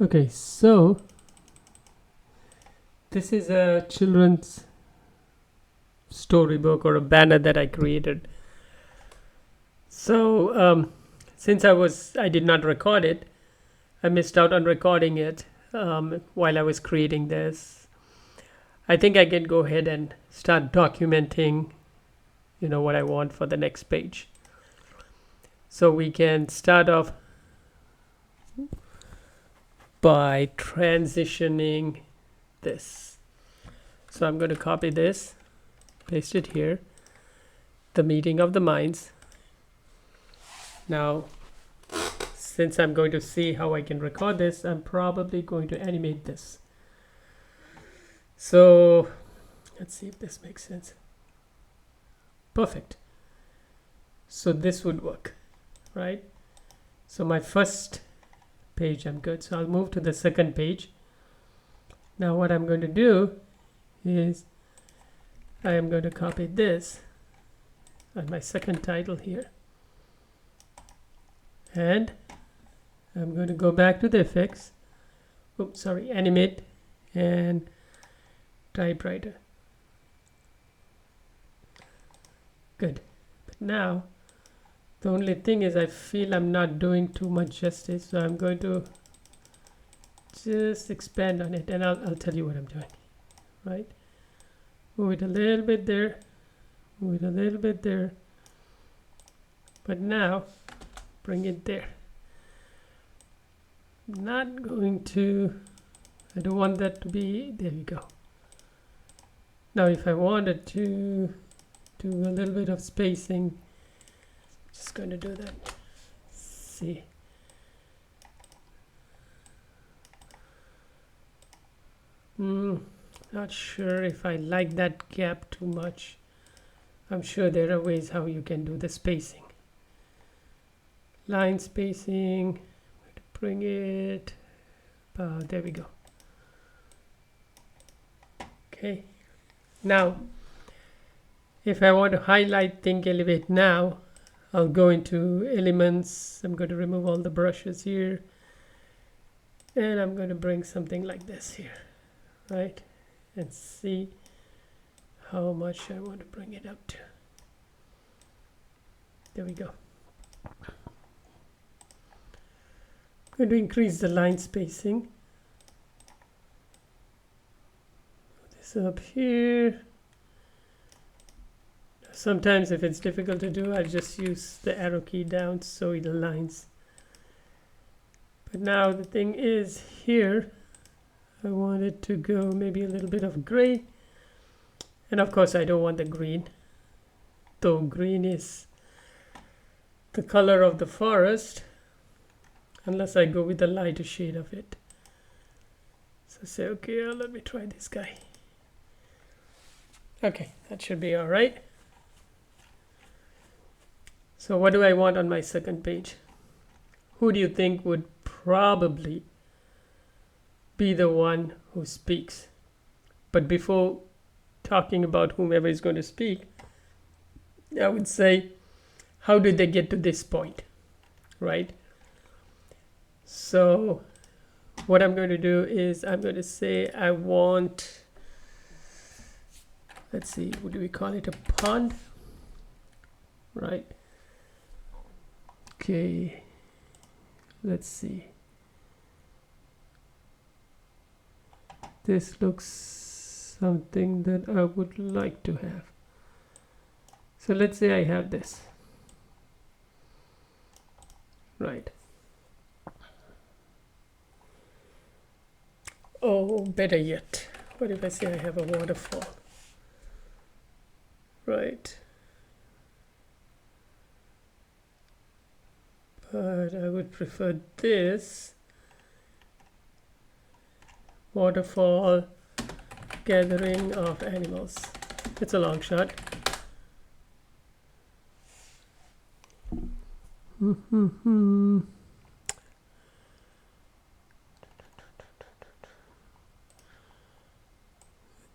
Okay, so this is a children's storybook or a banner that I created. So since I did not record it, I missed out on recording it while I was creating this. I think I can go ahead and start documenting, what I want for the next page. So we can start off by transitioning this. So I'm going to copy this, paste it here, the meeting of the minds. Now, since I'm going to see how I can record this, I'm probably going to animate this. So let's see if this makes sense. Perfect. So this would work, right? So my first page, I'm good. So I'll move to the second page. Now what I'm going to do is I am going to copy this on my second title here. And I'm going to go back to the effects. Oops, sorry, animate and typewriter. Good. But now the only thing is I feel I'm not doing too much justice, so I'm going to just expand on it, and I'll tell you what I'm doing. Right? Move it a little bit there, move it a little bit there, but now bring it there. Not going to, I don't want that to be, there we go. Now if I wanted to do a little bit of spacing, just going to do that. See. Not sure if I like that gap too much. I'm sure there are ways how you can do the spacing. Line spacing, bring it, there we go. Okay, now if I want to highlight Think Elevate now, I'll go into elements. I'm going to remove all the brushes here, and I'm going to bring something like this here, right? And see how much I want to bring it up to. There we go. I'm going to increase the line spacing. Put this up here. Sometimes if it's difficult to do, I just use the arrow key down so it aligns. But now the thing is here, I want it to go maybe a little bit of gray. And of course I don't want the green, though green is the color of the forest, unless I go with the lighter shade of it. So say, okay, let me try this guy. Okay, that should be all right. So what do I want on my second page? Who do you think would probably be the one who speaks? But before talking about whomever is going to speak, I would say, how did they get to this point, right? So what I'm going to do is I'm going to say I want, let's see, what do we call it, a pond, right? Okay, let's see. This looks something that I would like to have. So let's say I have this, right? Oh, better yet, what if I say I have a waterfall, right? But I would prefer this waterfall gathering of animals. It's a long shot.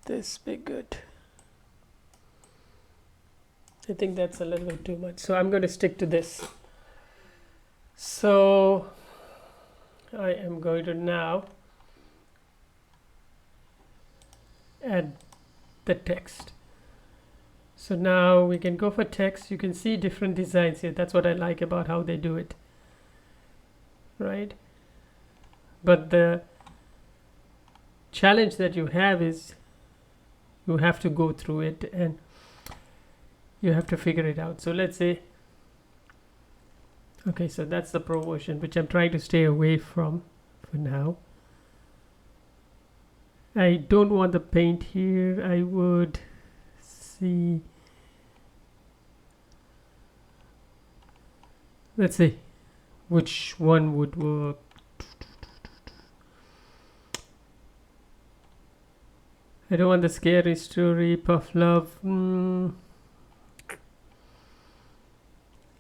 This be good. I think that's a little bit too much, so I'm going to stick to this. So I am going to now add the text. So now we can go for text. You can see different designs here. That's what I like about how they do it, right? But the challenge that you have is you have to go through it and you have to figure it out. So let's say, okay, so that's the pro version, which I'm trying to stay away from for now. I don't want the paint here. I would see, let's see which one would work. I don't want the scary story, puff love.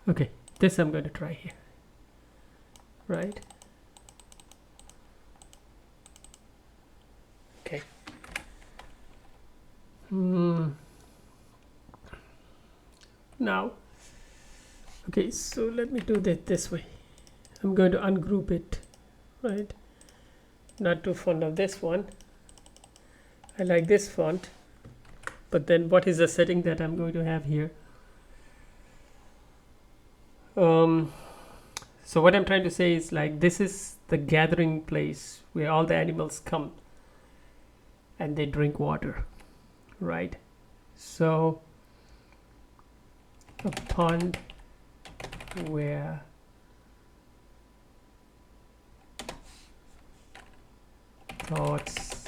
Okay, this I'm going to try here, right? Okay. Now, okay, so let me do that this way. I'm going to ungroup it, right? Not too fond of this one. I like this font, but then what is the setting that I'm going to have here? So what I'm trying to say is, like, this is the gathering place where all the animals come and they drink water, right? So a pond where thoughts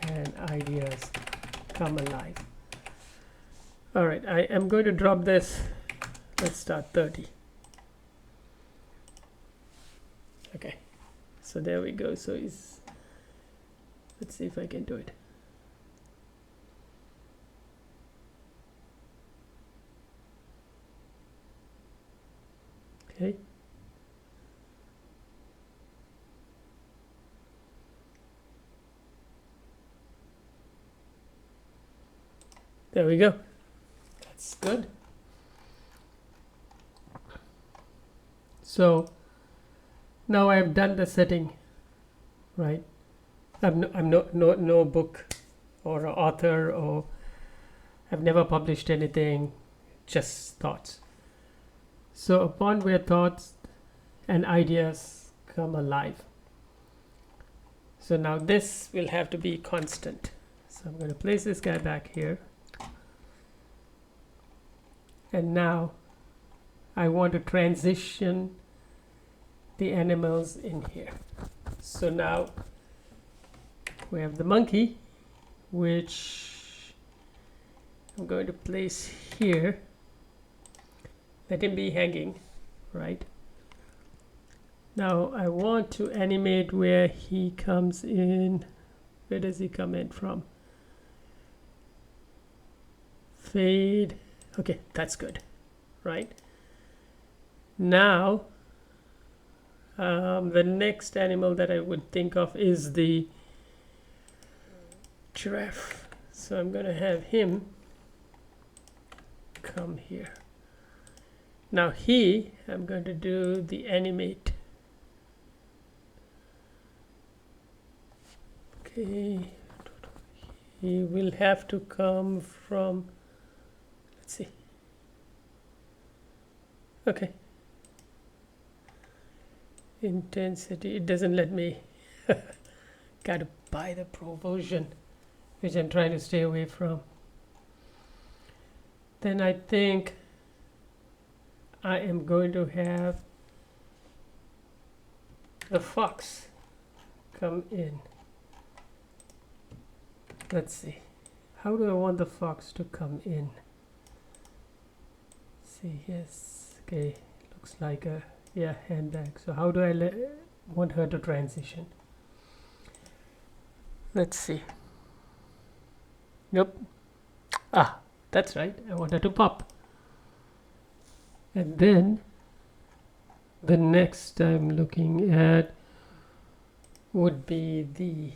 and ideas come alive. All right, I am going to drop this. Let's start 30. Okay, so there we go. So let's see if I can do it. Okay. There we go. That's good. So now I have done the setting, right? I'm no book or author, or I've never published anything, just thoughts. So a pond where thoughts and ideas come alive. So now this will have to be constant. So I'm going to place this guy back here. And now I want to transition the animals in here. So now we have the monkey, which I'm going to place here. Let him be hanging, right? Now I want to animate where he comes in. Where does he come in from? Fade. Okay, that's good, right? Now the next animal that I would think of is the giraffe. So I'm going to have him come here. Now I'm going to do the animate. Okay, he will have to come from, let's see. Okay. Intensity, it doesn't let me. Gotta buy the pro version, which I'm trying to stay away from. Then I think I am going to have the fox come in. Let's see. How do I want the fox to come in? See, yes. Okay, looks like a handbag. So how do I want her to transition? Let's see. Nope. Ah, that's right. I want her to pop. And then the next I'm looking at would be the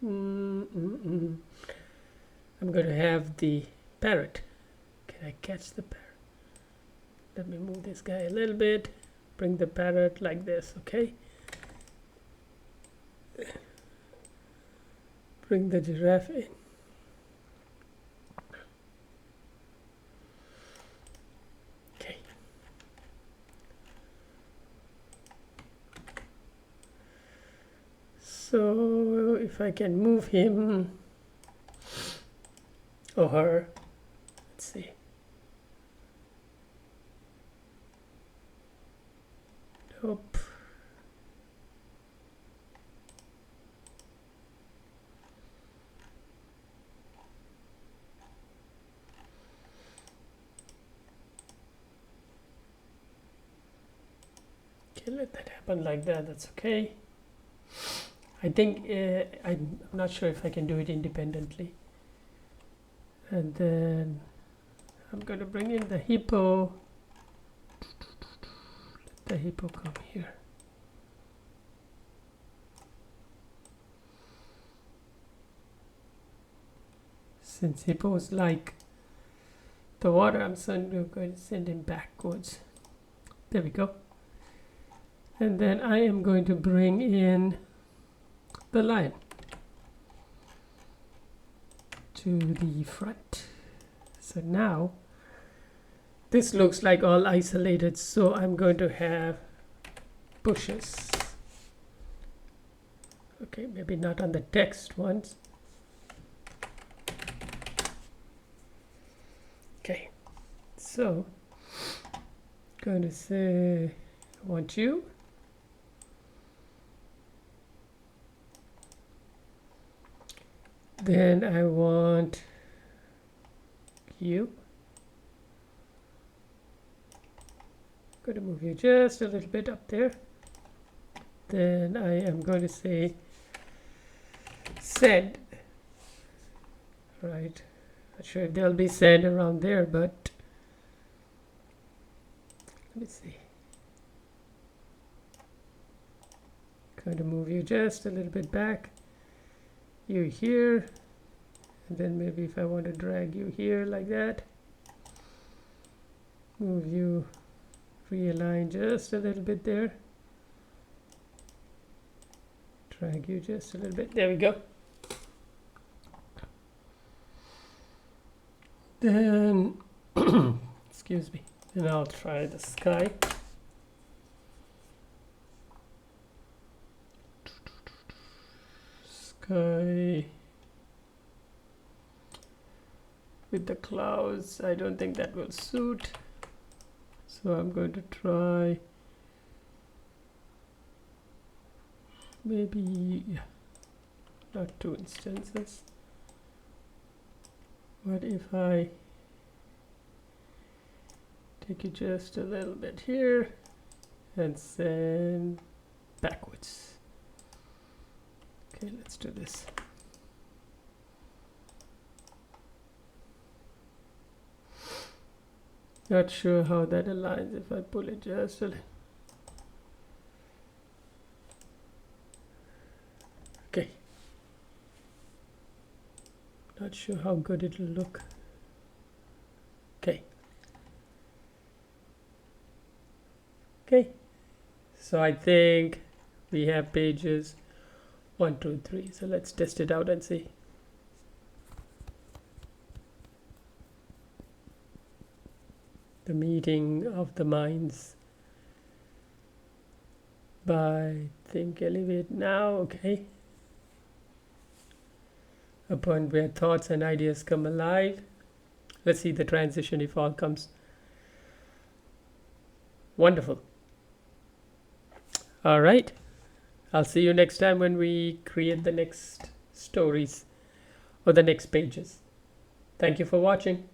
I'm going to have the parrot. Can I catch the parrot? Let me move this guy a little bit. bring the parrot like this. Okay, bring the giraffe in. Okay, so if I can move him or her, let's see. Nope. Okay, let that happen like that. That's okay. I think I'm not sure if I can do it independently. And then I'm going to bring in the hippo. Let the hippo come here. Since hippos like the water, I'm going to send him backwards. There we go. And then I am going to bring in the lion to the front. So now this looks like all isolated, so I'm going to have bushes. Okay, maybe not on the text ones. Okay, so going to say I want you. Then I want you. Going to move you just a little bit up there. Then I am going to say send. Right. Not sure if there'll be sand around there, but let me see. Going to move you just a little bit back. You here, and then maybe if I want to drag you here like that, move you, realign just a little bit there, drag you just a little bit, there we go. Then excuse me, then I'll try the sky. Sky with the clouds, I don't think that will suit, so I'm going to try maybe not 2 instances. What if I take it just a little bit here and send backwards? Okay, let's do this. Not sure how that aligns if I pull it just a little. Okay. Not sure how good it'll look. Okay. Okay. So I think we have pages 1, 2, 3. So let's test it out and see. The meeting of the minds by Think Elevate Now. Okay. A point where thoughts and ideas come alive. Let's see the transition if all comes. Wonderful. All right. I'll see you next time when we create the next stories or the next pages. Thank you for watching.